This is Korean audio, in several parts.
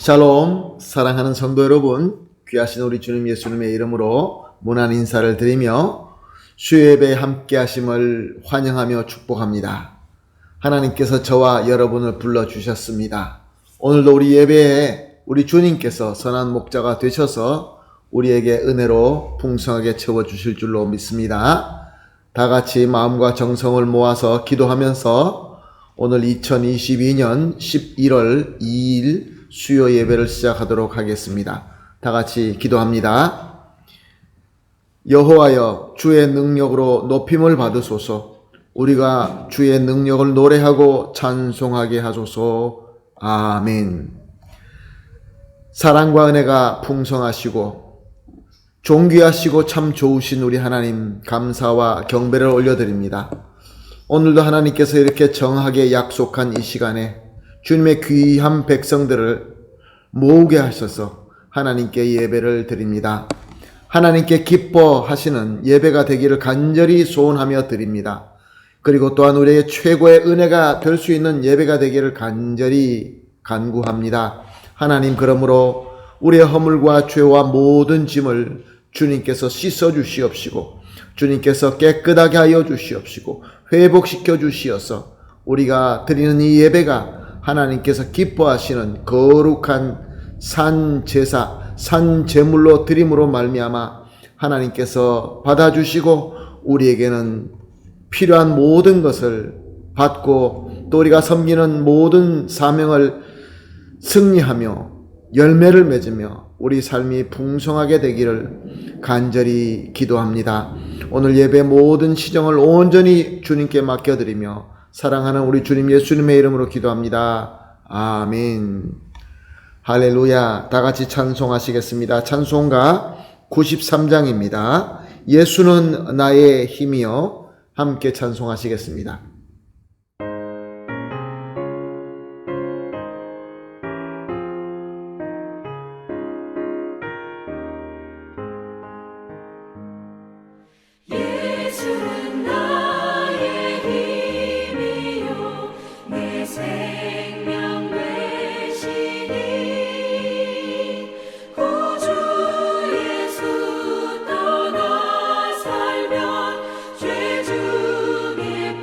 샬롬, 사랑하는 성도 여러분, 귀하신 우리 주님 예수님의 이름으로 문안 인사를 드리며 수요 예배에 함께 하심을 환영하며 축복합니다. 하나님께서 저와 여러분을 불러주셨습니다. 오늘도 우리 예배에 우리 주님께서 선한 목자가 되셔서 우리에게 은혜로 풍성하게 채워주실 줄로 믿습니다. 다 같이 마음과 정성을 모아서 기도하면서 오늘 2022년 11월 2일 수요 예배를 시작하도록 하겠습니다. 다 같이 기도합니다. 여호와여, 주의 능력으로 높임을 받으소서. 우리가 주의 능력을 노래하고 찬송하게 하소서. 아멘. 사랑과 은혜가 풍성하시고 존귀하시고 참 좋으신 우리 하나님, 감사와 경배를 올려드립니다. 오늘도 하나님께서 이렇게 정하게 약속한 이 시간에 주님의 귀한 백성들을 모으게 하셔서 하나님께 예배를 드립니다. 하나님께 기뻐하시는 예배가 되기를 간절히 소원하며 드립니다. 그리고 또한 우리의 최고의 은혜가 될 수 있는 예배가 되기를 간절히 간구합니다. 하나님, 그러므로 우리의 허물과 죄와 모든 짐을 주님께서 씻어 주시옵시고 주님께서 깨끗하게 하여 주시옵시고 회복시켜 주시어서 우리가 드리는 이 예배가 하나님께서 기뻐하시는 거룩한 산제사, 산제물로 드림으로 말미암아 하나님께서 받아주시고 우리에게는 필요한 모든 것을 받고 또 우리가 섬기는 모든 사명을 승리하며 열매를 맺으며 우리 삶이 풍성하게 되기를 간절히 기도합니다. 오늘 예배 모든 시정을 온전히 주님께 맡겨드리며 사랑하는 우리 주님 예수님의 이름으로 기도합니다. 아멘. 할렐루야. 다 같이 찬송하시겠습니다. 찬송가 93장입니다. 예수는 나의 힘이여. 함께 찬송하시겠습니다. 죄 중에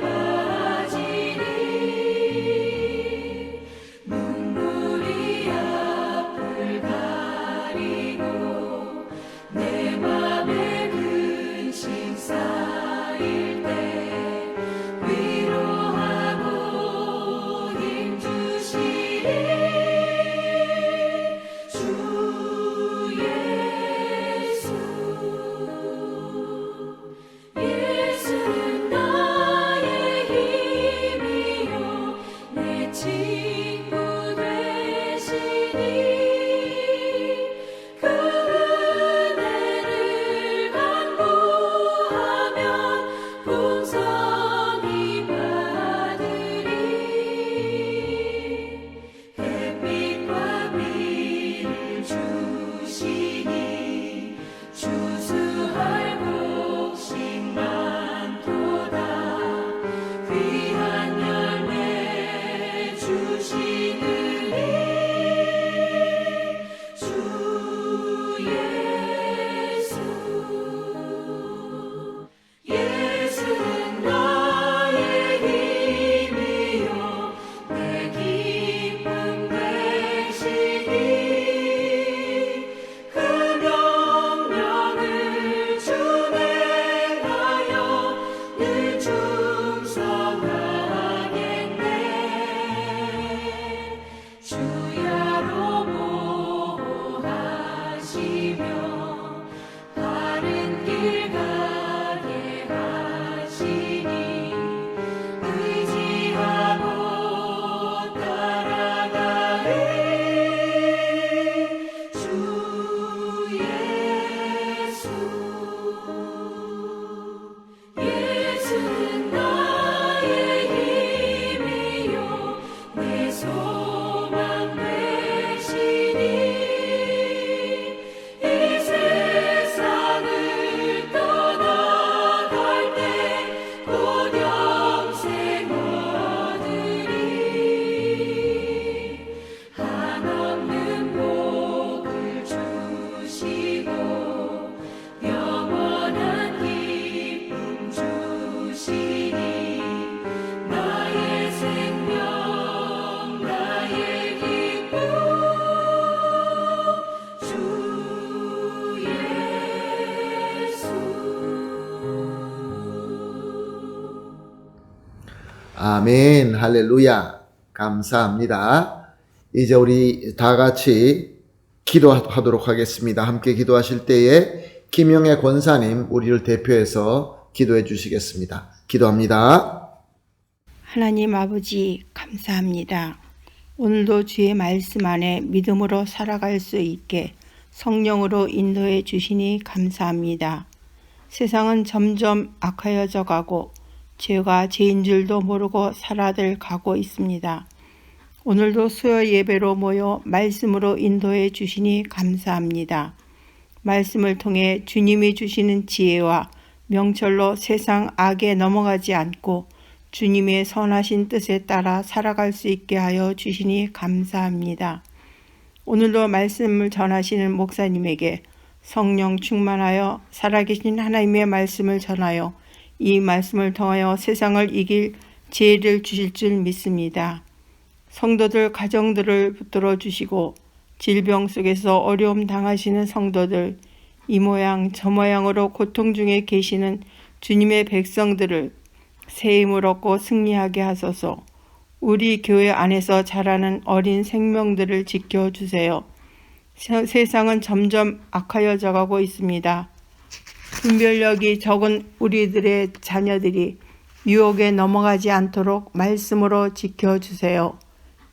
아멘, 할렐루야. 감사합니다. 이제 우리 다 같이 기도하도록 하겠습니다. 함께 기도하실 때에 김영애 권사님 우리를 대표해서 기도해 주시겠습니다. 기도합니다. 하나님 아버지 감사합니다. 오늘도 주의 말씀 안에 믿음으로 살아갈 수 있게 성령으로 인도해 주시니 감사합니다. 세상은 점점 악하여져 가고 죄가 죄인 줄도 모르고 살아들 가고 있습니다. 오늘도 수요 예배로 모여 말씀으로 인도해 주시니 감사합니다. 말씀을 통해 주님이 주시는 지혜와 명철로 세상 악에 넘어가지 않고 주님의 선하신 뜻에 따라 살아갈 수 있게 하여 주시니 감사합니다. 오늘도 말씀을 전하시는 목사님에게 성령 충만하여 살아계신 하나님의 말씀을 전하여 이 말씀을 통하여 세상을 이길 지혜를 주실 줄 믿습니다. 성도들 가정들을 붙들어 주시고 질병 속에서 어려움 당하시는 성도들, 이 모양 저 모양으로 고통 중에 계시는 주님의 백성들을 새 힘을 얻고 승리하게 하소서. 우리 교회 안에서 자라는 어린 생명들을 지켜주세요. 세상은 점점 악하여져 가고 있습니다. 분별력이 적은 우리들의 자녀들이 유혹에 넘어가지 않도록 말씀으로 지켜주세요.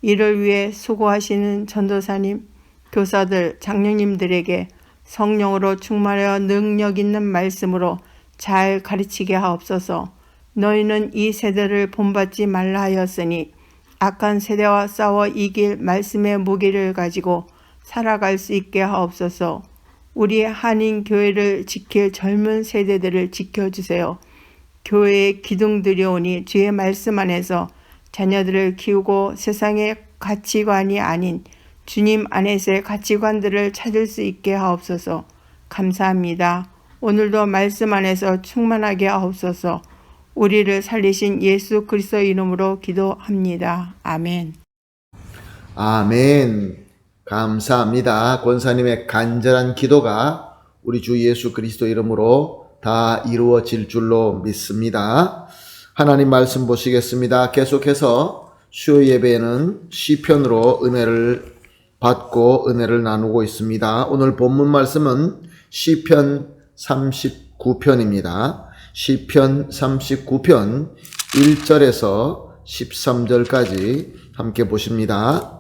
이를 위해 수고하시는 전도사님, 교사들, 장로님들에게 성령으로 충만하여 능력 있는 말씀으로 잘 가르치게 하옵소서. 너희는 이 세대를 본받지 말라 하였으니 악한 세대와 싸워 이길 말씀의 무기를 가지고 살아갈 수 있게 하옵소서. 우리 한인 교회를 지킬 젊은 세대들을 지켜주세요. 교회의 기둥들이 오니 주의 말씀 안에서 자녀들을 키우고 세상의 가치관이 아닌 주님 안에서의 가치관들을 찾을 수 있게 하옵소서. 감사합니다. 오늘도 말씀 안에서 충만하게 하옵소서. 우리를 살리신 예수 그리스도 이름으로 기도합니다. 아멘. 아멘. 감사합니다. 권사님의 간절한 기도가 우리 주 예수 그리스도 이름으로 다 이루어질 줄로 믿습니다. 하나님 말씀 보시겠습니다. 계속해서 수요 예배에는 시편으로 은혜를 받고 은혜를 나누고 있습니다. 오늘 본문 말씀은 시편 39편입니다. 시편 39편 1절에서 13절까지 함께 보십니다.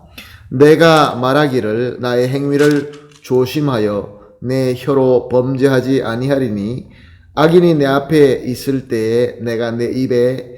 내가 말하기를 나의 행위를 조심하여 내 혀로 범죄하지 아니하리니 악인이 내 앞에 있을 때에 내가 내 입에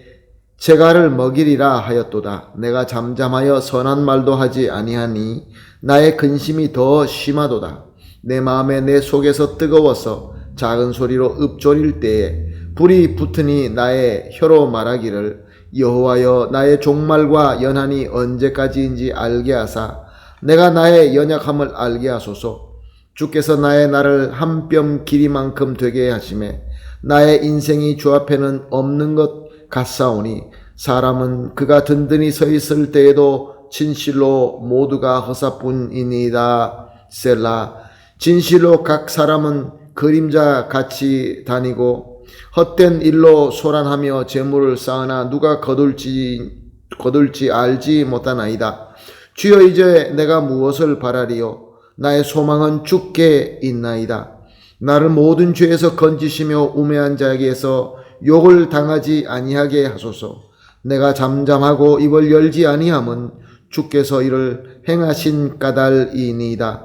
재갈을 먹이리라 하였도다. 내가 잠잠하여 선한 말도 하지 아니하니 나의 근심이 더 심하도다. 내 마음에 내 속에서 뜨거워서 작은 소리로 읊조릴 때에 불이 붙으니 나의 혀로 말하기를 여호와여 나의 종말과 연한이 언제까지인지 알게 하사 내가 나의 연약함을 알게 하소서. 주께서 나의 날을 한 뼘 길이만큼 되게 하시매 나의 인생이 주 앞에는 없는 것 같사오니 사람은 그가 든든히 서 있을 때에도 진실로 모두가 허사뿐이니이다. 셀라. 진실로 각 사람은 그림자 같이 다니고 헛된 일로 소란하며 재물을 쌓으나 누가 거둘지 알지 못하나이다. 주여 이제 내가 무엇을 바라리요? 나의 소망은 주께 있나이다. 나를 모든 죄에서 건지시며 우매한 자에게서 욕을 당하지 아니하게 하소서. 내가 잠잠하고 입을 열지 아니함은 주께서 이를 행하신 까닭이니이다.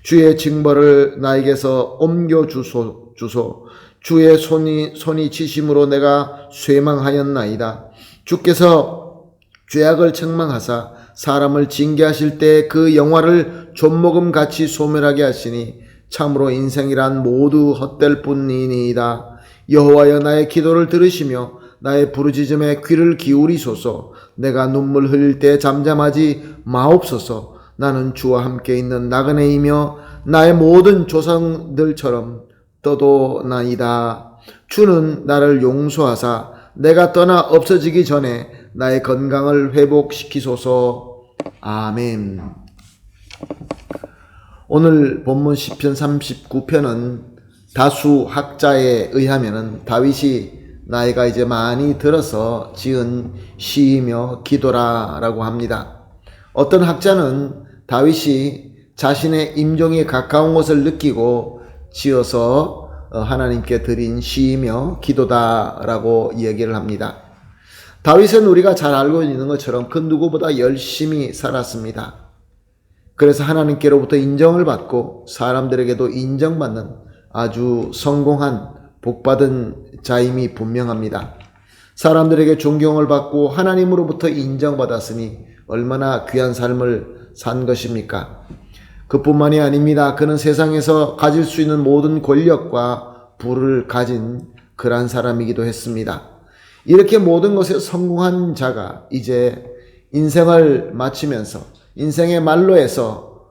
주의 징벌을 나에게서 옮겨 주소. 주의 손이 치심으로 내가 쇠망하였나이다. 주께서 죄악을 책망하사 사람을 징계하실 때 그 영화를 존목음같이 소멸하게 하시니 참으로 인생이란 모두 헛될 뿐이니이다. 여호와여 나의 기도를 들으시며 나의 부르짖음에 귀를 기울이소서. 내가 눈물 흘릴 때 잠잠하지 마옵소서. 나는 주와 함께 있는 나그네이며 나의 모든 조상들처럼 떠도나이다. 주는 나를 용서하사 내가 떠나 없어지기 전에 나의 건강을 회복시키소서. 아멘. 오늘 본문 시편 39편은 다수 학자에 의하면 다윗이 나이가 이제 많이 들어서 지은 시이며 기도라라고 합니다. 어떤 학자는 다윗이 자신의 임종에 가까운 것을 느끼고 지어서 하나님께 드린 시이며 기도다라고 이야기를 합니다. 다윗은 우리가 잘 알고 있는 것처럼 그 누구보다 열심히 살았습니다. 그래서 하나님께로부터 인정을 받고 사람들에게도 인정받는 아주 성공한 복받은 자임이 분명합니다. 사람들에게 존경을 받고 하나님으로부터 인정받았으니 얼마나 귀한 삶을 산 것입니까? 그뿐만이 아닙니다. 그는 세상에서 가질 수 있는 모든 권력과 부를 가진 그러한 사람이기도 했습니다. 이렇게 모든 것에 성공한 자가 이제 인생을 마치면서 인생의 말로에서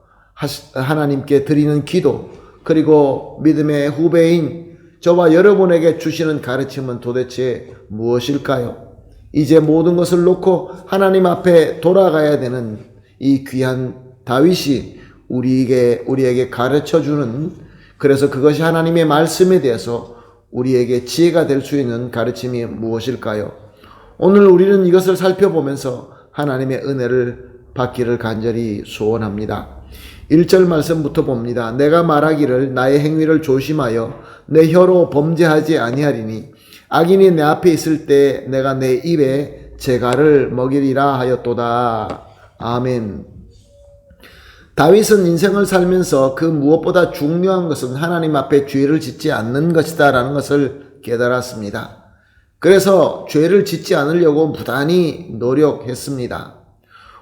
하나님께 드리는 기도, 그리고 믿음의 후배인 저와 여러분에게 주시는 가르침은 도대체 무엇일까요? 이제 모든 것을 놓고 하나님 앞에 돌아가야 되는 이 귀한 다윗이 우리에게 가르쳐주는, 그래서 그것이 하나님의 말씀에 대해서 우리에게 지혜가 될 수 있는 가르침이 무엇일까요? 오늘 우리는 이것을 살펴보면서 하나님의 은혜를 받기를 간절히 소원합니다. 1절 말씀부터 봅니다. 내가 말하기를 나의 행위를 조심하여 내 혀로 범죄하지 아니하리니 악인이 내 앞에 있을 때 내가 내 입에 재갈을 먹이리라 하였도다. 아멘. 다윗은 인생을 살면서 그 무엇보다 중요한 것은 하나님 앞에 죄를 짓지 않는 것이다 라는 것을 깨달았습니다. 그래서 죄를 짓지 않으려고 무단히 노력했습니다.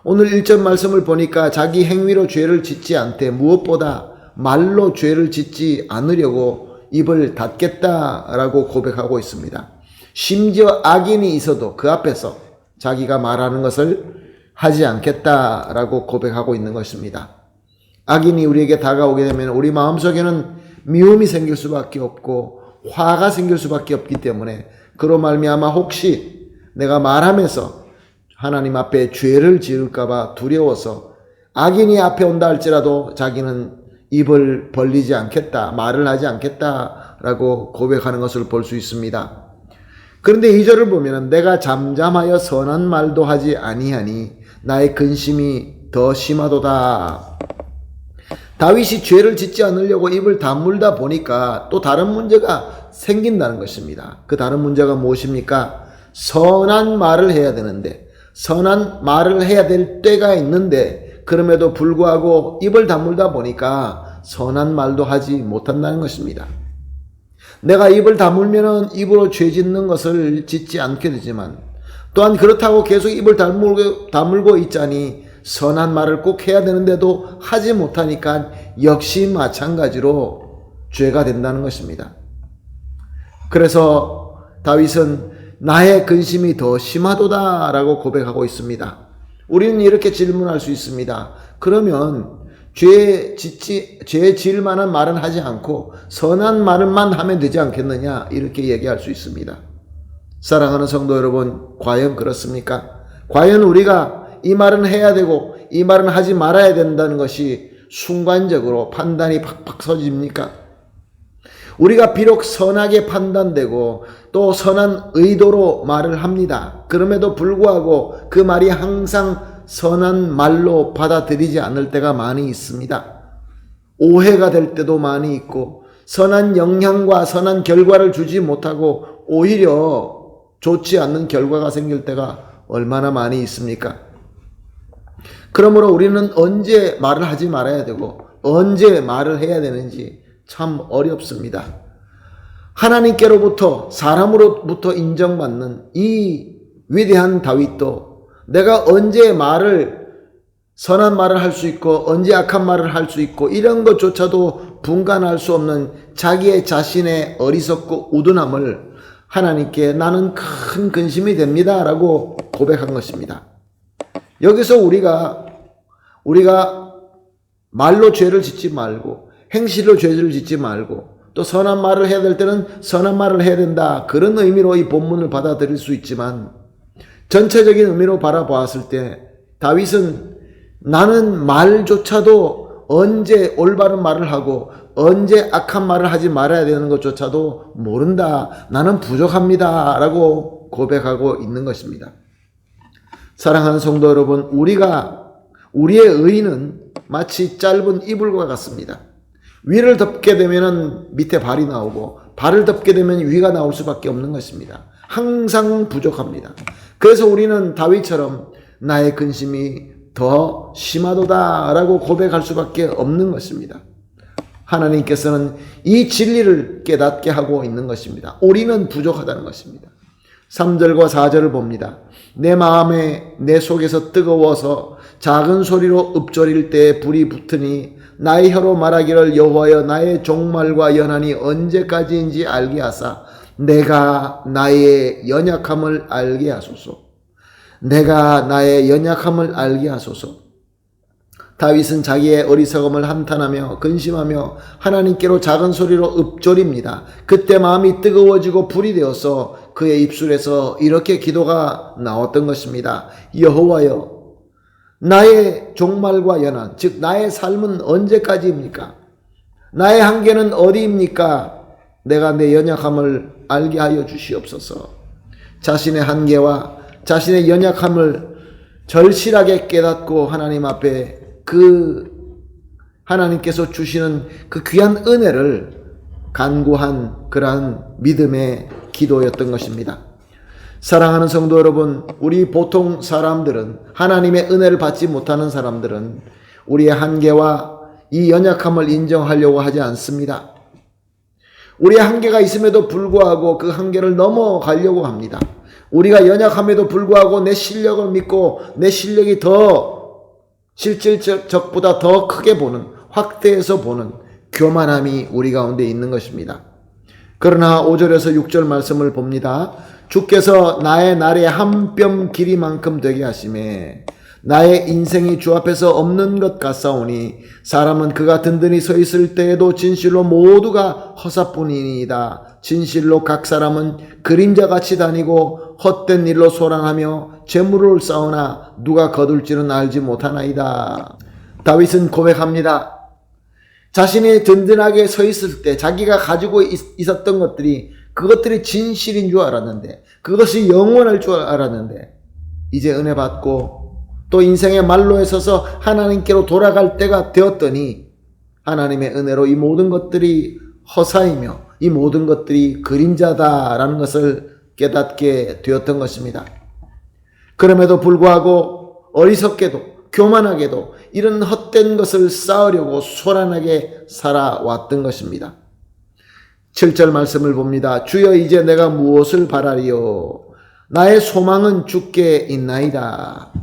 오늘 1절 말씀을 보니까 자기 행위로 죄를 짓지 않되 무엇보다 말로 죄를 짓지 않으려고 입을 닫겠다라고 고백하고 있습니다. 심지어 악인이 있어도 그 앞에서 자기가 말하는 것을 하지 않겠다라고 고백하고 있는 것입니다. 악인이 우리에게 다가오게 되면 우리 마음속에는 미움이 생길 수밖에 없고 화가 생길 수밖에 없기 때문에 그로 말미암아 혹시 내가 말하면서 하나님 앞에 죄를 지을까봐 두려워서 악인이 앞에 온다 할지라도 자기는 입을 벌리지 않겠다, 말을 하지 않겠다라고 고백하는 것을 볼 수 있습니다. 그런데 2절을 보면 내가 잠잠하여 선한 말도 하지 아니하니 나의 근심이 더 심하도다. 다윗이 죄를 짓지 않으려고 입을 다물다 보니까 또 다른 문제가 생긴다는 것입니다. 그 다른 문제가 무엇입니까? 선한 말을 해야 되는데, 선한 말을 해야 될 때가 있는데 그럼에도 불구하고 입을 다물다 보니까 선한 말도 하지 못한다는 것입니다. 내가 입을 다물면은 입으로 죄 짓는 것을 짓지 않게 되지만 또한 그렇다고 계속 입을 다물고 있자니 선한 말을 꼭 해야 되는데도 하지 못하니까 역시 마찬가지로 죄가 된다는 것입니다. 그래서 다윗은 나의 근심이 더 심하도다 라고 고백하고 있습니다. 우리는 이렇게 질문할 수 있습니다. 그러면 죄 지을 만한 말은 하지 않고 선한 말만 하면 되지 않겠느냐, 이렇게 얘기할 수 있습니다. 사랑하는 성도 여러분, 과연 그렇습니까? 과연 우리가 이 말은 해야 되고 이 말은 하지 말아야 된다는 것이 순간적으로 판단이 팍팍 서집니까? 우리가 비록 선하게 판단되고 또 선한 의도로 말을 합니다. 그럼에도 불구하고 그 말이 항상 선한 말로 받아들이지 않을 때가 많이 있습니다. 오해가 될 때도 많이 있고 선한 영향과 선한 결과를 주지 못하고 오히려 좋지 않는 결과가 생길 때가 얼마나 많이 있습니까? 그러므로 우리는 언제 말을 하지 말아야 되고 언제 말을 해야 되는지 참 어렵습니다. 하나님께로부터 사람으로부터 인정받는 이 위대한 다윗도 내가 언제 선한 말을 할 수 있고 언제 악한 말을 할 수 있고 이런 것조차도 분간할 수 없는 자기의 자신의 어리석고 우둔함을 하나님께 나는 큰 근심이 됩니다 라고 고백한 것입니다. 여기서 우리가 말로 죄를 짓지 말고 행실로 죄를 짓지 말고 또 선한 말을 해야 될 때는 선한 말을 해야 된다, 그런 의미로 이 본문을 받아들일 수 있지만 전체적인 의미로 바라보았을 때 다윗은 나는 말조차도 언제 올바른 말을 하고 언제 악한 말을 하지 말아야 되는 것조차도 모른다. 나는 부족합니다. 라고 고백하고 있는 것입니다. 사랑하는 성도 여러분, 우리의 의는 마치 짧은 이불과 같습니다. 위를 덮게 되면 밑에 발이 나오고 발을 덮게 되면 위가 나올 수밖에 없는 것입니다. 항상 부족합니다. 그래서 우리는 다윗처럼 나의 근심이 더 심하도다 라고 고백할 수밖에 없는 것입니다. 하나님께서는 이 진리를 깨닫게 하고 있는 것입니다. 우리는 부족하다는 것입니다. 3절과 4절을 봅니다. 내 마음에 내 속에서 뜨거워서 작은 소리로 읊조릴 때 불이 붙으니 나의 혀로 말하기를 여호와여 나의 종말과 연한이 언제까지인지 알게 하사 내가 나의 연약함을 알게 하소서. 내가 나의 연약함을 알게 하소서. 다윗은 자기의 어리석음을 한탄하며 근심하며 하나님께로 작은 소리로 읊조립니다. 그때 마음이 뜨거워지고 불이 되어서 그의 입술에서 이렇게 기도가 나왔던 것입니다. 여호와여 나의 종말과 연한, 즉 나의 삶은 언제까지입니까? 나의 한계는 어디입니까? 내가 내 연약함을 알게 하여 주시옵소서. 자신의 한계와 자신의 연약함을 절실하게 깨닫고 하나님 앞에 하나님께서 주시는 그 귀한 은혜를 간구한 그러한 믿음의 기도였던 것입니다. 사랑하는 성도 여러분, 우리 보통 사람들은, 하나님의 은혜를 받지 못하는 사람들은 우리의 한계와 이 연약함을 인정하려고 하지 않습니다. 우리의 한계가 있음에도 불구하고 그 한계를 넘어가려고 합니다. 우리가 연약함에도 불구하고 내 실력을 믿고 내 실력이 실질적보다 더 크게 보는, 확대해서 보는 교만함이 우리 가운데 있는 것입니다. 그러나 5절에서 6절 말씀을 봅니다. 주께서 나의 날에 한 뼘 길이만큼 되게 하시매 나의 인생이 주 앞에서 없는 것 같사오니 사람은 그가 든든히 서 있을 때에도 진실로 모두가 허사뿐이니이다. 진실로 각 사람은 그림자같이 다니고 헛된 일로 소랑하며 재물을 쌓으나 누가 거둘지는 알지 못하나이다. 다윗은 고백합니다. 자신이 든든하게 서 있을 때 자기가 가지고 있었던 그것들이 진실인 줄 알았는데, 그것이 영원할 줄 알았는데, 이제 은혜 받고 또 인생의 말로에 서서 하나님께로 돌아갈 때가 되었더니 하나님의 은혜로 이 모든 것들이 허사이며 이 모든 것들이 그림자다라는 것을 깨닫게 되었던 것입니다. 그럼에도 불구하고 어리석게도 교만하게도 이런 헛된 것을 쌓으려고 소란하게 살아왔던 것입니다. 7절 말씀을 봅니다. 주여 이제 내가 무엇을 바라리요? 나의 소망은 주께 있나이다.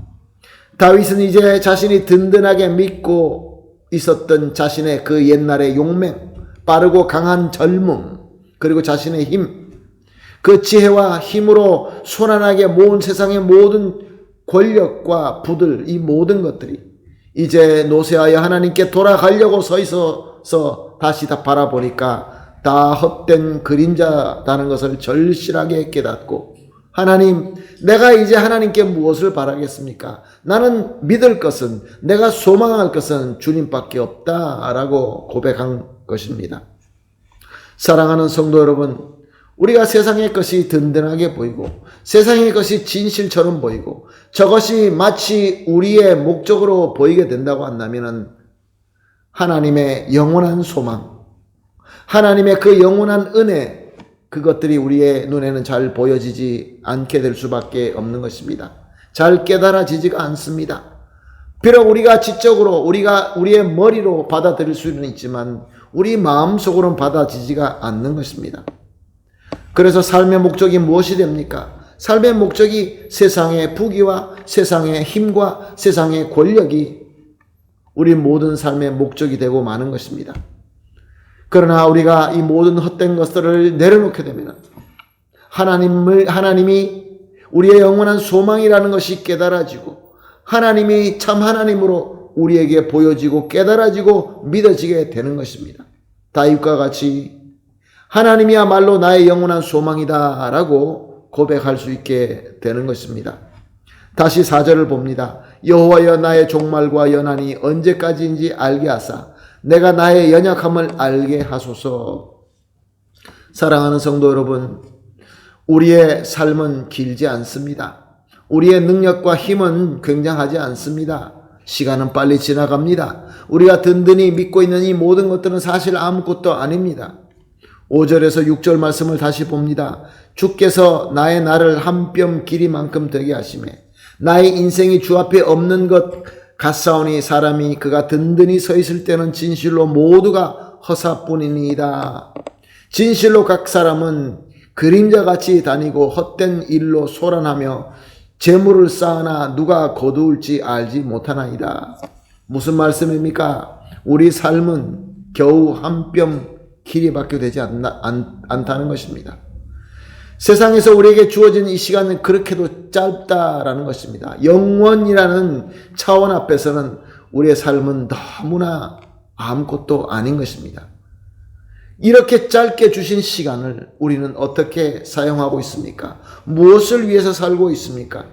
다윗은 이제 자신이 든든하게 믿고 있었던 자신의 그 옛날의 용맹, 빠르고 강한 젊음, 그리고 자신의 힘, 그 지혜와 힘으로 소란하게 모은 세상의 모든 권력과 부들, 이 모든 것들이 이제 노쇠하여 하나님께 돌아가려고 서 있어서 다시 다 바라보니까 다 헛된 그림자다는 것을 절실하게 깨닫고, 하나님, 내가 이제 하나님께 무엇을 바라겠습니까? 나는 믿을 것은, 내가 소망할 것은 주님밖에 없다라고 고백한 것입니다. 사랑하는 성도 여러분, 우리가 세상의 것이 든든하게 보이고 세상의 것이 진실처럼 보이고 저것이 마치 우리의 목적으로 보이게 된다고 한다면 하나님의 영원한 소망, 하나님의 그 영원한 은혜, 그것들이 우리의 눈에는 잘 보여지지 않게 될 수밖에 없는 것입니다. 잘 깨달아지지가 않습니다. 비록 우리가 지적으로 우리의 머리로 받아들일 수는 있지만 우리 마음속으로는 받아지지가 않는 것입니다. 그래서 삶의 목적이 무엇이 됩니까? 삶의 목적이 세상의 부귀와 세상의 힘과 세상의 권력이 우리 모든 삶의 목적이 되고 마는 것입니다. 그러나 우리가 이 모든 헛된 것들을 내려놓게 되면 하나님이 우리의 영원한 소망이라는 것이 깨달아지고 하나님이 참 하나님으로 우리에게 보여지고 깨달아지고 믿어지게 되는 것입니다. 다윗과 같이 하나님이야말로 나의 영원한 소망이다 라고 고백할 수 있게 되는 것입니다. 다시 4절을 봅니다. 여호와여 나의 종말과 연한이 언제까지인지 알게 하사 내가 나의 연약함을 알게 하소서. 사랑하는 성도 여러분, 우리의 삶은 길지 않습니다. 우리의 능력과 힘은 굉장하지 않습니다. 시간은 빨리 지나갑니다. 우리가 든든히 믿고 있는 이 모든 것들은 사실 아무것도 아닙니다. 5절에서 6절 말씀을 다시 봅니다. 주께서 나의 날을 한 뼘 길이만큼 되게 하시매 나의 인생이 주 앞에 없는 것 같사오니 사람이 그가 든든히 서 있을 때는 진실로 모두가 허사뿐이니이다. 진실로 각 사람은 그림자같이 다니고 헛된 일로 소란하며 재물을 쌓으나 누가 거두을지 알지 못하나이다. 무슨 말씀입니까? 우리 삶은 겨우 한 뼘 길이밖에 되지 않다는 것입니다. 세상에서 우리에게 주어진 이 시간은 그렇게도 짧다라는 것입니다. 영원이라는 차원 앞에서는 우리의 삶은 너무나 아무것도 아닌 것입니다. 이렇게 짧게 주신 시간을 우리는 어떻게 사용하고 있습니까? 무엇을 위해서 살고 있습니까?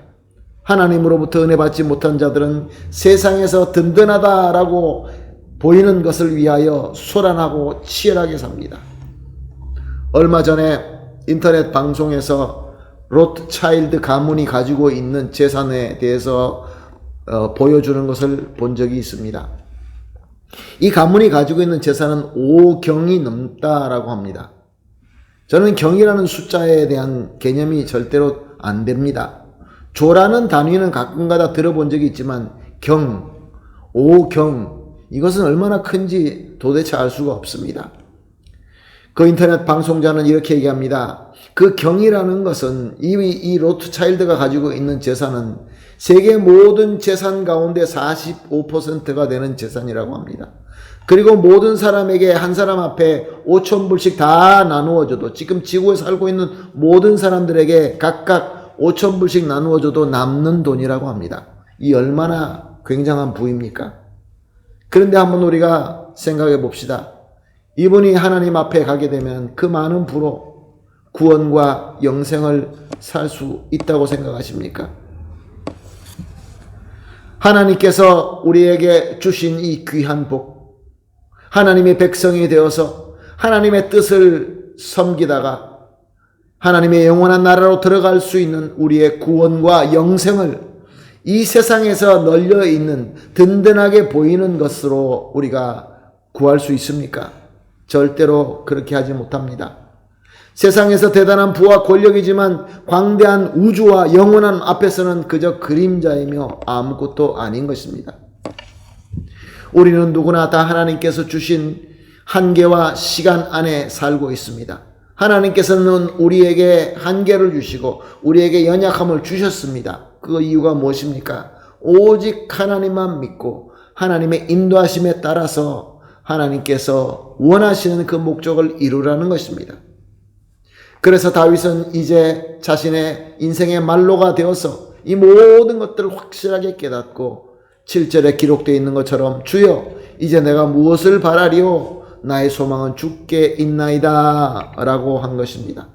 하나님으로부터 은혜 받지 못한 자들은 세상에서 든든하다라고 보이는 것을 위하여 소란하고 치열하게 삽니다. 얼마 전에 인터넷 방송에서 로트차일드 가문이 가지고 있는 재산에 대해서 보여주는 것을 본 적이 있습니다. 이 가문이 가지고 있는 재산은 5경이 넘다라고 합니다. 저는 경이라는 숫자에 대한 개념이 절대로 안 됩니다. 조라는 단위는 가끔가다 들어본 적이 있지만 5경, 이것은 얼마나 큰지 도대체 알 수가 없습니다. 그 인터넷 방송자는 이렇게 얘기합니다. 그 경이라는 것은 이 로트차일드가 가지고 있는 재산은 세계 모든 재산 가운데 45%가 되는 재산이라고 합니다. 그리고 모든 사람에게 한 사람 앞에 5,000불씩 다 나누어줘도, 지금 지구에 살고 있는 모든 사람들에게 각각 5,000불씩 나누어줘도 남는 돈이라고 합니다. 이 얼마나 굉장한 부입니까? 그런데 한번 우리가 생각해 봅시다. 이분이 하나님 앞에 가게 되면 그 많은 부로 구원과 영생을 살 수 있다고 생각하십니까? 하나님께서 우리에게 주신 이 귀한 복, 하나님의 백성이 되어서 하나님의 뜻을 섬기다가 하나님의 영원한 나라로 들어갈 수 있는 우리의 구원과 영생을 이 세상에서 널려있는 든든하게 보이는 것으로 우리가 구할 수 있습니까? 절대로 그렇게 하지 못합니다. 세상에서 대단한 부와 권력이지만 광대한 우주와 영원한 앞에서는 그저 그림자이며 아무것도 아닌 것입니다. 우리는 누구나 다 하나님께서 주신 한계와 시간 안에 살고 있습니다. 하나님께서는 우리에게 한계를 주시고 우리에게 연약함을 주셨습니다. 그 이유가 무엇입니까? 오직 하나님만 믿고 하나님의 인도하심에 따라서 하나님께서 원하시는 그 목적을 이루라는 것입니다. 그래서 다윗은 이제 자신의 인생의 만로가 되어서 이 모든 것들을 확실하게 깨닫고 7절에 기록되어 있는 것처럼 주여 이제 내가 무엇을 바라리요 나의 소망은 주께 있나이다 라고 한 것입니다.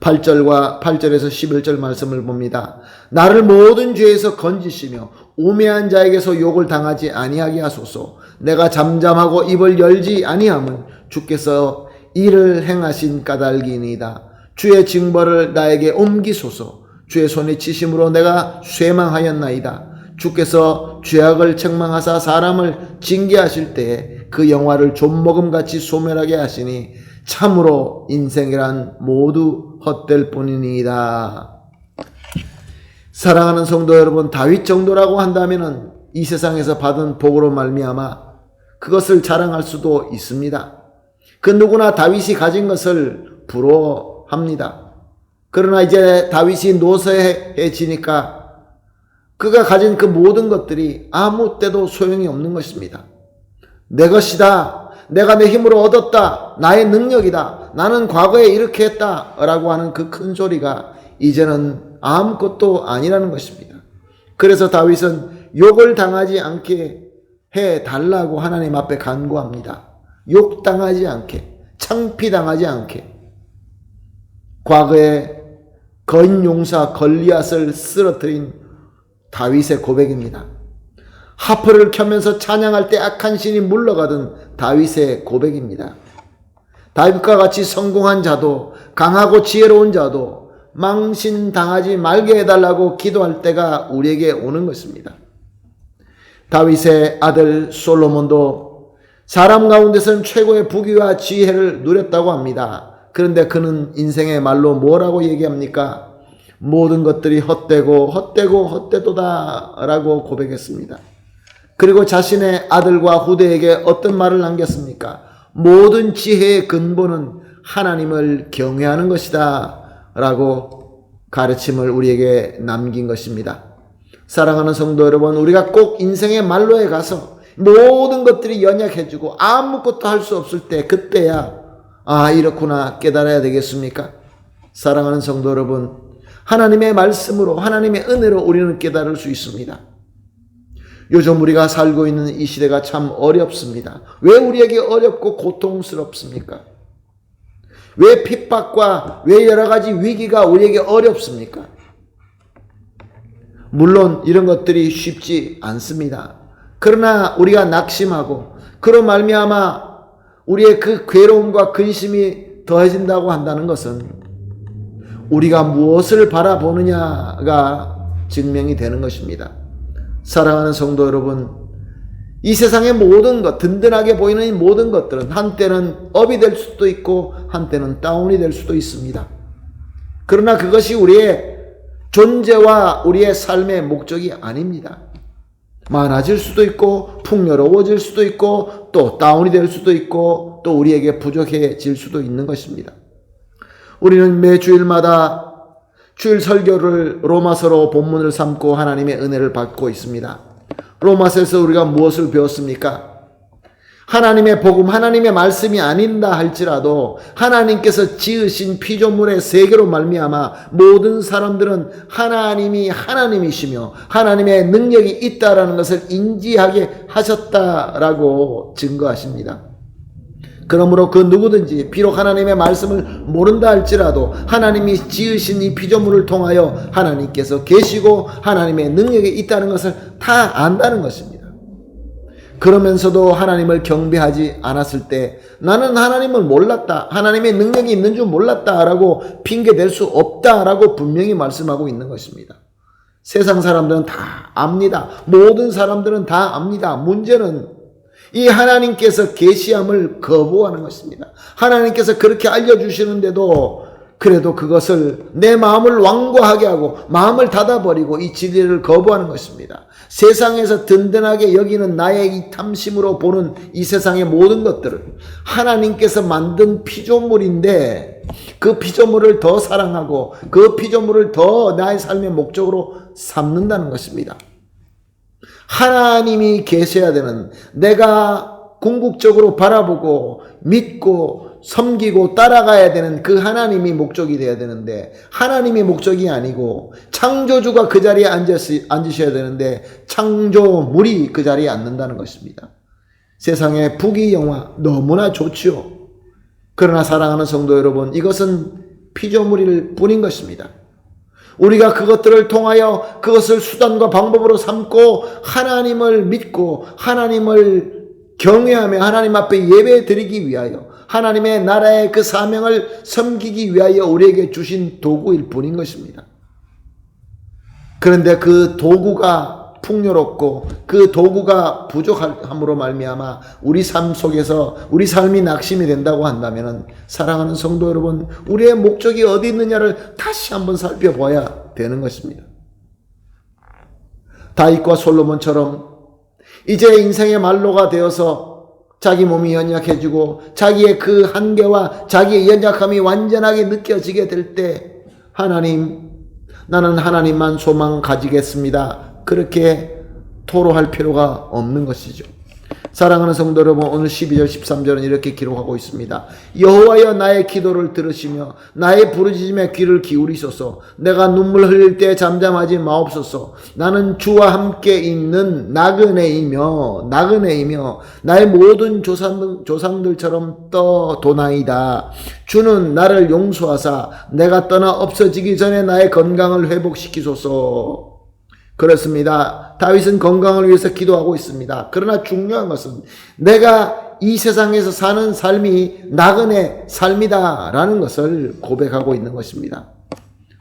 8절에서 11절 말씀을 봅니다. 나를 모든 죄에서 건지시며 우매한 자에게서 욕을 당하지 아니하게 하소서. 내가 잠잠하고 입을 열지 아니함은 주께서 이를 행하신 까닭이니이다. 주의 징벌을 나에게 옮기소서. 주의 손이 치심으로 내가 쇠망하였나이다. 주께서 죄악을 책망하사 사람을 징계하실 때에 그 영화를 좀먹음같이 소멸하게 하시니 참으로 인생이란 모두 헛될 뿐이니이다. 사랑하는 성도 여러분, 다윗 정도라고 한다면 이 세상에서 받은 복으로 말미암아 그것을 자랑할 수도 있습니다. 그 누구나 다윗이 가진 것을 부러워합니다. 그러나 이제 다윗이 노쇠해지니까 그가 가진 그 모든 것들이 아무 때도 소용이 없는 것입니다. 내 것이다. 내가 내 힘으로 얻었다. 나의 능력이다. 나는 과거에 이렇게 했다. 라고 하는 그 큰 소리가 이제는 아무것도 아니라는 것입니다. 그래서 다윗은 욕을 당하지 않게 해달라고 하나님 앞에 간구합니다. 욕당하지 않게, 창피당하지 않게. 과거에 거인 용사 걸리앗을 쓰러뜨린 다윗의 고백입니다. 하프를 켜면서 찬양할 때 악한 신이 물러가던 다윗의 고백입니다. 다윗과 같이 성공한 자도 강하고 지혜로운 자도 망신당하지 말게 해달라고 기도할 때가 우리에게 오는 것입니다. 다윗의 아들 솔로몬도 사람 가운데서는 최고의 부귀와 지혜를 누렸다고 합니다. 그런데 그는 인생의 말로 뭐라고 얘기합니까? 모든 것들이 헛되고 헛되도다 라고 고백했습니다. 그리고 자신의 아들과 후대에게 어떤 말을 남겼습니까? 모든 지혜의 근본은 하나님을 경외하는 것이다 라고 가르침을 우리에게 남긴 것입니다. 사랑하는 성도 여러분, 우리가 꼭 인생의 말로에 가서 모든 것들이 연약해지고 아무것도 할 수 없을 때, 그때야 이렇구나 깨달아야 되겠습니까? 사랑하는 성도 여러분, 하나님의 말씀으로, 하나님의 은혜로 우리는 깨달을 수 있습니다. 요즘 우리가 살고 있는 이 시대가 참 어렵습니다. 왜 우리에게 어렵고 고통스럽습니까? 왜 핍박과 왜 여러 가지 위기가 우리에게 어렵습니까? 물론 이런 것들이 쉽지 않습니다. 그러나 우리가 낙심하고 그로 말미암아 우리의 그 괴로움과 근심이 더해진다고 한다는 것은 우리가 무엇을 바라보느냐가 증명이 되는 것입니다. 사랑하는 성도 여러분, 이 세상의 모든 것, 든든하게 보이는 이 모든 것들은 한때는 업이 될 수도 있고 한때는 다운이 될 수도 있습니다. 그러나 그것이 우리의 존재와 우리의 삶의 목적이 아닙니다. 많아질 수도 있고 풍요로워질 수도 있고 또 다운이 될 수도 있고 또 우리에게 부족해질 수도 있는 것입니다. 우리는 매 주일마다 주일 설교를 로마서로 본문을 삼고 하나님의 은혜를 받고 있습니다. 로마서에서 우리가 무엇을 배웠습니까? 하나님의 복음, 하나님의 말씀이 아닌다 할지라도 하나님께서 지으신 피조물의 세계로 말미암아 모든 사람들은 하나님이 하나님이시며 하나님의 능력이 있다라는 것을 인지하게 하셨다라고 증거하십니다. 그러므로 그 누구든지 비록 하나님의 말씀을 모른다 할지라도 하나님이 지으신 이 피조물을 통하여 하나님께서 계시고 하나님의 능력이 있다는 것을 다 안다는 것입니다. 그러면서도 하나님을 경배하지 않았을 때 나는 하나님을 몰랐다, 하나님의 능력이 있는 줄 몰랐다라고 핑계댈 수 없다라고 분명히 말씀하고 있는 것입니다. 세상 사람들은 다 압니다. 모든 사람들은 다 압니다. 문제는 이 하나님께서 계시함을 거부하는 것입니다. 하나님께서 그렇게 알려주시는데도 그래도 그것을 내 마음을 완고하게 하고 마음을 닫아버리고 이 진리를 거부하는 것입니다. 세상에서 든든하게 여기는 나의 이 탐심으로 보는 이 세상의 모든 것들을 하나님께서 만든 피조물인데 그 피조물을 더 사랑하고 그 피조물을 더 나의 삶의 목적으로 삼는다는 것입니다. 하나님이 계셔야 되는, 내가 궁극적으로 바라보고 믿고 섬기고 따라가야 되는 그 하나님이 목적이 되어야 되는데 하나님이 목적이 아니고 창조주가 그 자리에 앉으셔야 되는데 창조물이 그 자리에 앉는다는 것입니다. 세상의 부귀영화 너무나 좋지요. 그러나 사랑하는 성도 여러분, 이것은 피조물일 뿐인 것입니다. 우리가 그것들을 통하여 그것을 수단과 방법으로 삼고 하나님을 믿고 하나님을 경외하며 하나님 앞에 예배 드리기 위하여 하나님의 나라의 그 사명을 섬기기 위하여 우리에게 주신 도구일 뿐인 것입니다. 그런데 그 도구가 풍요롭고 그 도구가 부족함으로 말미암아 우리 삶 속에서 우리 삶이 낙심이 된다고 한다면 사랑하는 성도 여러분, 우리의 목적이 어디 있느냐를 다시 한번 살펴봐야 되는 것입니다. 다윗과 솔로몬처럼 이제 인생의 말로가 되어서 자기 몸이 연약해지고 자기의 그 한계와 자기의 연약함이 완전하게 느껴지게 될 때 하나님, 나는 하나님만 소망 가지겠습니다, 그렇게 토로할 필요가 없는 것이죠. 사랑하는 성도 여러분, 오늘 12절 13절은 이렇게 기록하고 있습니다. 여호와여 나의 기도를 들으시며 나의 부르짖음에 귀를 기울이소서. 내가 눈물 흘릴 때 잠잠하지 마옵소서. 나는 주와 함께 있는 나그네이며 나의 모든 조상들처럼 떠도나이다. 주는 나를 용서하사 내가 떠나 없어지기 전에 나의 건강을 회복시키소서. 그렇습니다. 다윗은 건강을 위해서 기도하고 있습니다. 그러나 중요한 것은 내가 이 세상에서 사는 삶이 나그네 삶이다 라는 것을 고백하고 있는 것입니다.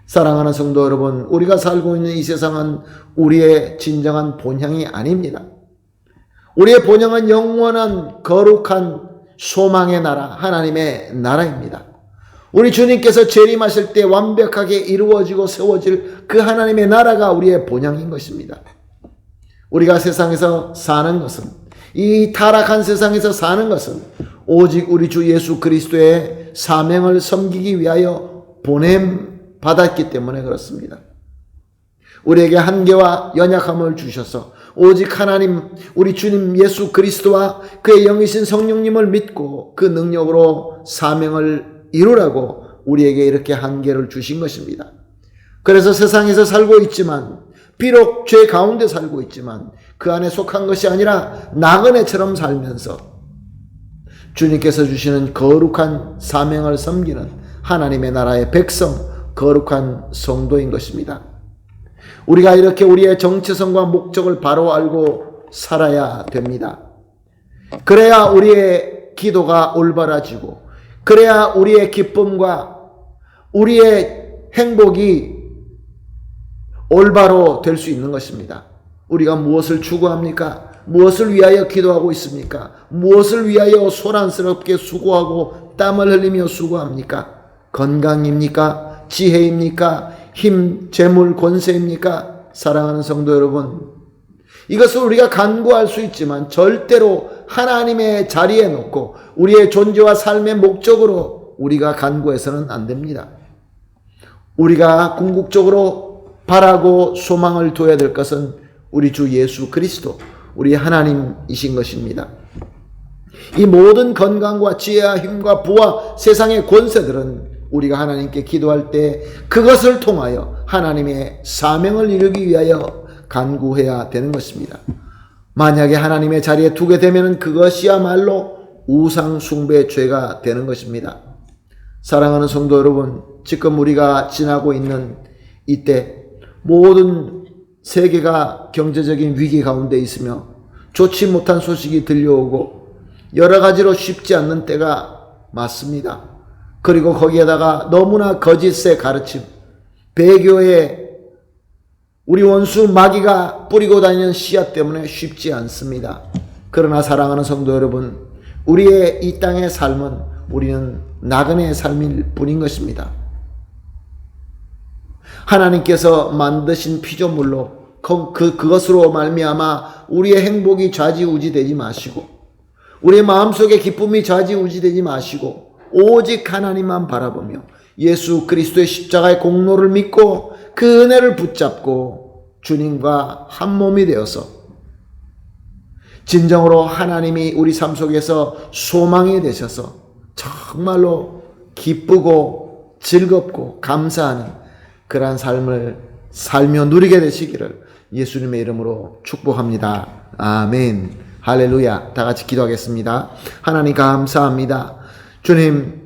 사랑하는 성도 여러분, 우리가 살고 있는 이 세상은 우리의 진정한 본향이 아닙니다. 우리의 본향은 영원한 거룩한 소망의 나라, 하나님의 나라입니다. 우리 주님께서 재림하실 때 완벽하게 이루어지고 세워질 그 하나님의 나라가 우리의 본향인 것입니다. 우리가 세상에서 사는 것은, 이 타락한 세상에서 사는 것은 오직 우리 주 예수 그리스도의 사명을 섬기기 위하여 보냄 받았기 때문에 그렇습니다. 우리에게 한계와 연약함을 주셔서 오직 하나님, 우리 주님 예수 그리스도와 그의 영이신 성령님을 믿고 그 능력으로 사명을 이루라고 우리에게 이렇게 한계를 주신 것입니다. 그래서 세상에서 살고 있지만, 비록 죄 가운데 살고 있지만 그 안에 속한 것이 아니라 나그네처럼 살면서 주님께서 주시는 거룩한 사명을 섬기는 하나님의 나라의 백성, 거룩한 성도인 것입니다. 우리가 이렇게 우리의 정체성과 목적을 바로 알고 살아야 됩니다. 그래야 우리의 기도가 올바라지고, 그래야 우리의 기쁨과 우리의 행복이 올바로 될 수 있는 것입니다. 우리가 무엇을 추구합니까? 무엇을 위하여 기도하고 있습니까? 무엇을 위하여 소란스럽게 수고하고 땀을 흘리며 수고합니까? 건강입니까? 지혜입니까? 힘, 재물, 권세입니까? 사랑하는 성도 여러분, 이것을 우리가 간구할 수 있지만 절대로 하나님의 자리에 놓고 우리의 존재와 삶의 목적으로 우리가 간구해서는 안 됩니다. 우리가 궁극적으로 바라고 소망을 둬야 될 것은 우리 주 예수 그리스도, 우리 하나님이신 것입니다. 이 모든 건강과 지혜와 힘과 부와 세상의 권세들은 우리가 하나님께 기도할 때 그것을 통하여 하나님의 사명을 이루기 위하여 간구해야 되는 것입니다. 만약에 하나님의 자리에 두게 되면 그것이야말로 우상 숭배의 죄가 되는 것입니다. 사랑하는 성도 여러분, 지금 우리가 지나고 있는 이때 모든 세계가 경제적인 위기 가운데 있으며 좋지 못한 소식이 들려오고 여러 가지로 쉽지 않는 때가 맞습니다. 그리고 거기에다가 너무나 거짓의 가르침, 배교의 우리 원수 마귀가 뿌리고 다니는 씨앗 때문에 쉽지 않습니다. 그러나 사랑하는 성도 여러분, 우리의 이 땅의 삶은 우리는 나그네의 삶일 뿐인 것입니다. 하나님께서 만드신 피조물로 그것으로 말미암아 우리의 행복이 좌지우지되지 마시고, 우리의 마음속에 기쁨이 좌지우지되지 마시고 오직 하나님만 바라보며 예수 그리스도의 십자가의 공로를 믿고 그 은혜를 붙잡고 주님과 한 몸이 되어서 진정으로 하나님이 우리 삶 속에서 소망이 되셔서 정말로 기쁘고 즐겁고 감사하는 그러한 삶을 살며 누리게 되시기를 예수님의 이름으로 축복합니다. 아멘. 할렐루야. 다 같이 기도하겠습니다. 하나님 감사합니다. 주님,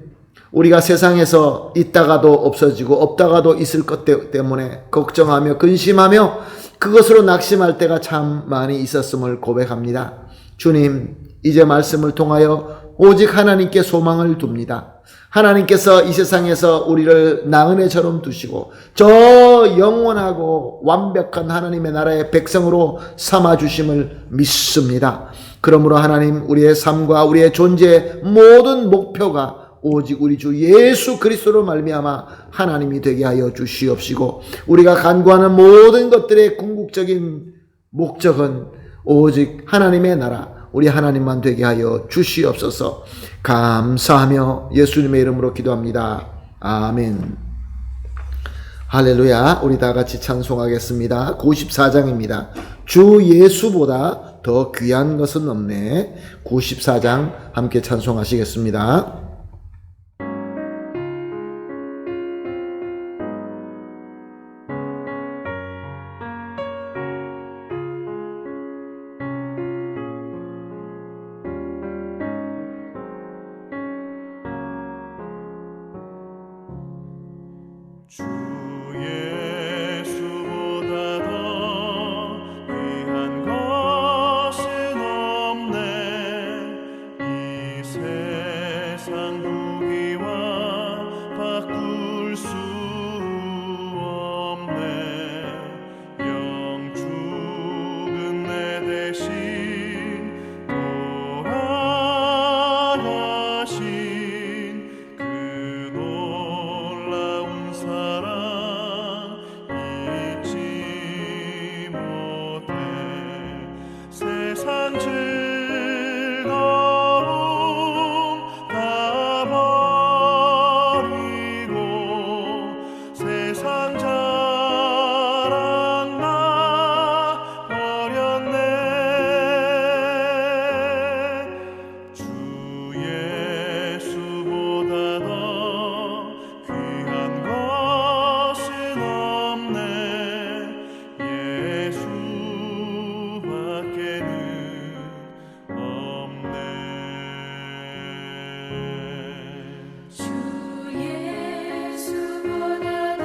우리가 세상에서 있다가도 없어지고 없다가도 있을 것 때문에 걱정하며 근심하며 그것으로 낙심할 때가 참 많이 있었음을 고백합니다. 주님, 이제 말씀을 통하여 오직 하나님께 소망을 둡니다. 하나님께서 이 세상에서 우리를 나그네처럼 두시고 저 영원하고 완벽한 하나님의 나라의 백성으로 삼아주심을 믿습니다. 그러므로 하나님, 우리의 삶과 우리의 존재의 모든 목표가 오직 우리 주 예수 그리스도로 말미암아 하나님이 되게 하여 주시옵시고, 우리가 간구하는 모든 것들의 궁극적인 목적은 오직 하나님의 나라, 우리 하나님만 되게 하여 주시옵소서. 감사하며 예수님의 이름으로 기도합니다. 아멘. 할렐루야. 우리 다 같이 찬송하겠습니다. 94장입니다. 주 예수보다 더 귀한 것은 없네. 94장 함께 찬송하시겠습니다. 주 예수보다 더 세상 부귀와 바꿀 수 없네. 영 죽은 내 대신 돌아가신 그 놀라운 사랑 잊지 못해. 세상 즐거움 다 버리고 세상 자랑 나 버렸네. 주 예수보다 더 귀한 것은 없네. 예수밖에는 없네. 주 예수보다 더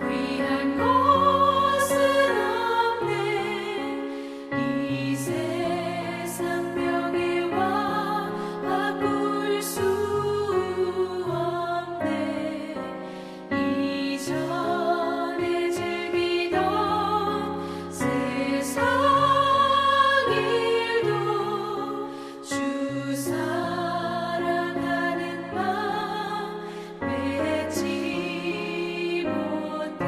귀한 것은 없네. 이 세상 명예와 바꿀 수 없네. 이전에 즐기던 세상 일도 주 사랑하는 마음 맺지 못해.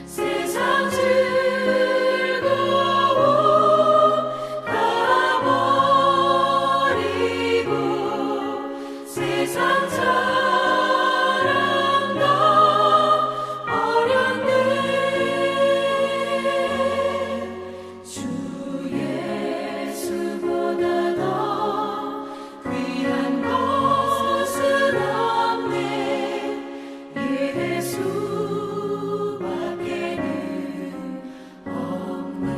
세상 즐거움 다 버리고 세상 자랑 다 버렸네. 주 예수보다 더 귀한 것은 없네. 예수밖에는 없네.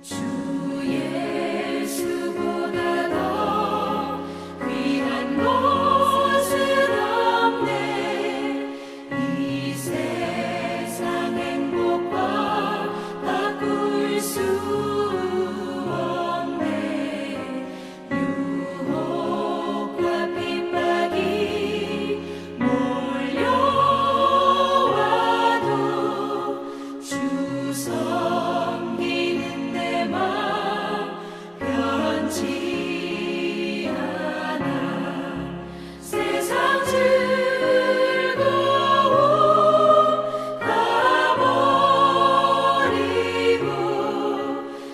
주 예수보다 더 귀한 것은 없네. 이 세상 행복과 바꿀 수 없네. 유혹과 핍박이 몰려와도 주 섬기는 내 마음 변치 않아. 세상 즐거움 다 버리고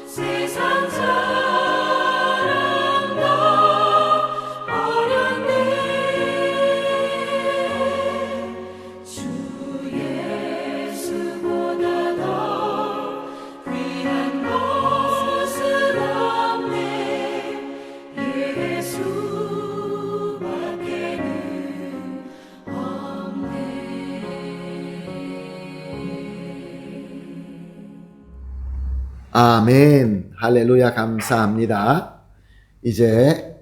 세상 자랑 다 버렸네. 주 예수보다 더 귀한 것은 없네. 예수밖에는 없네. 아멘. 할렐루야. 감사합니다. 이제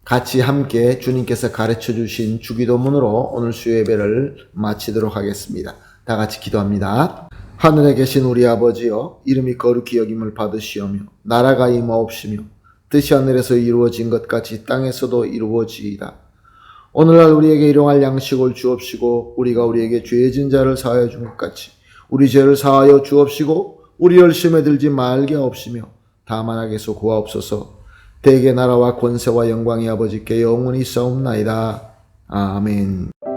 같이 함께 주님께서 가르쳐 주신 주기도문으로 오늘 수요예배를 마치도록 하겠습니다. 다 같이 기도합니다. 하늘에 계신 우리 아버지여, 이름이 거룩히 여김을 받으시오며 나라가 임하옵시며 뜻이 하늘에서 이루어진 것 같이 땅에서도 이루어지이다. 오늘날 우리에게 일용할 양식을 주옵시고 우리가 우리에게 죄진 자를 사하여 준 것 같이 우리 죄를 사하여 주옵시고 우리 열심에 들지 말게 하옵시며 다만 악에서 구하옵소서. 대개 나라와 권세와 영광이 아버지께 영원히 있사옵나이다. 아멘.